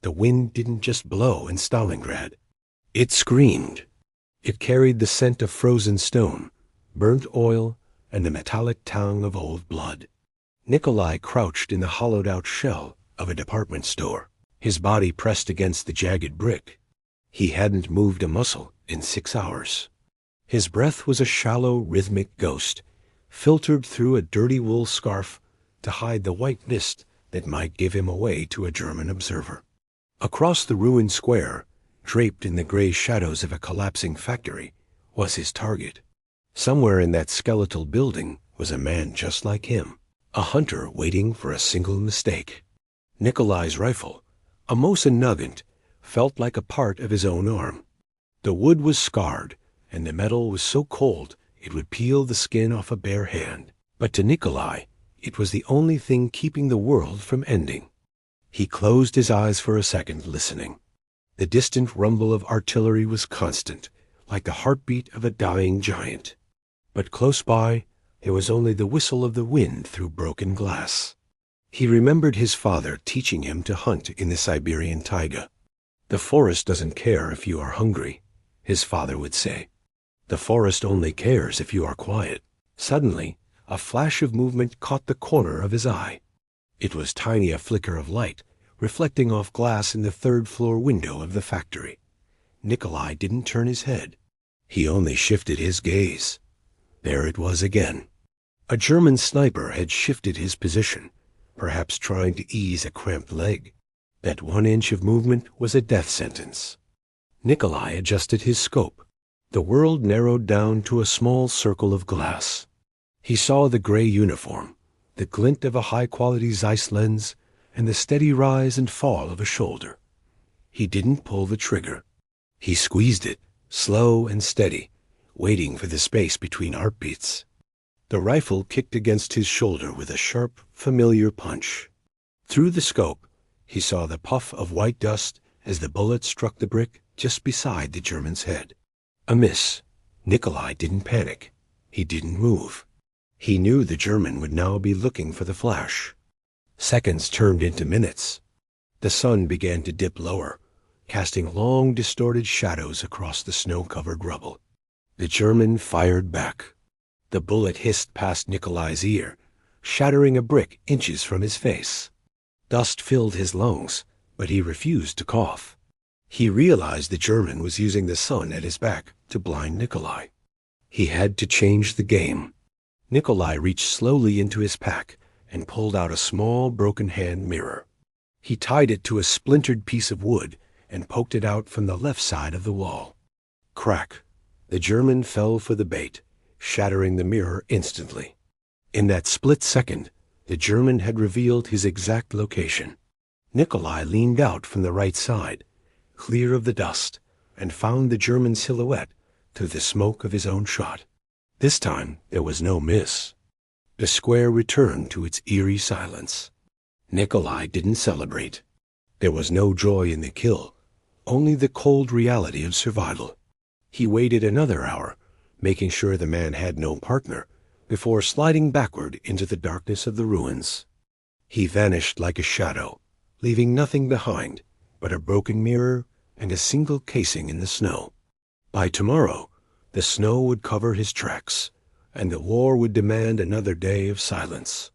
The wind didn't just blow in Stalingrad. It screamed. It carried the scent of frozen stone, burnt oil, and the metallic tang of old blood. Nikolai crouched in the hollowed-out shell of a department store, his body pressed against the jagged brick. He hadn't moved a muscle in 6 hours. His breath was a shallow, rhythmic ghost, filtered through a dirty wool scarf to hide the white mist that might give him away to a German observer. Across the ruined square, draped in the gray shadows of a collapsing factory, was his target. Somewhere in that skeletal building was a man just like him, a hunter waiting for a single mistake. Nikolai's rifle, a Mosin Nugget, felt like a part of his own arm. The wood was scarred, and the metal was so cold it would peel the skin off a bare hand. But to Nikolai, it was the only thing keeping the world from ending. He closed his eyes for a second, listening. The distant rumble of artillery was constant, like the heartbeat of a dying giant. But close by, there was only the whistle of the wind through broken glass. He remembered his father teaching him to hunt in the Siberian taiga. "The forest doesn't care if you are hungry," his father would say. "The forest only cares if you are quiet." Suddenly, a flash of movement caught the corner of his eye. It was tiny, a flicker of light, reflecting off glass in the third-floor window of the factory. Nikolai didn't turn his head. He only shifted his gaze. There it was again. A German sniper had shifted his position, perhaps trying to ease a cramped leg. That 1 inch of movement was a death sentence. Nikolai adjusted his scope. The world narrowed down to a small circle of glass. He saw the gray uniform, the glint of a high-quality Zeiss lens, and the steady rise and fall of a shoulder. He didn't pull the trigger. He squeezed it, slow and steady, waiting for the space between heartbeats. The rifle kicked against his shoulder with a sharp, familiar punch. Through the scope, he saw the puff of white dust as the bullet struck the brick just beside the German's head. A miss. Nikolai didn't panic. He didn't move. He knew the German would now be looking for the flash. Seconds turned into minutes. The sun began to dip lower, casting long, distorted shadows across the snow-covered rubble. The German fired back. The bullet hissed past Nikolai's ear, shattering a brick inches from his face. Dust filled his lungs, but he refused to cough. He realized the German was using the sun at his back to blind Nikolai. He had to change the game. Nikolai reached slowly into his pack and pulled out a small, broken-hand mirror. He tied it to a splintered piece of wood and poked it out from the left side of the wall. Crack! The German fell for the bait, shattering the mirror instantly. In that split second, the German had revealed his exact location. Nikolai leaned out from the right side, clear of the dust, and found the German silhouette through the smoke of his own shot. This time, there was no miss. The square returned to its eerie silence. Nikolai didn't celebrate. There was no joy in the kill, only the cold reality of survival. He waited another hour, making sure the man had no partner, before sliding backward into the darkness of the ruins. He vanished like a shadow, leaving nothing behind but a broken mirror and a single casing in the snow. By tomorrow, the snow would cover his tracks, and the war would demand another day of silence.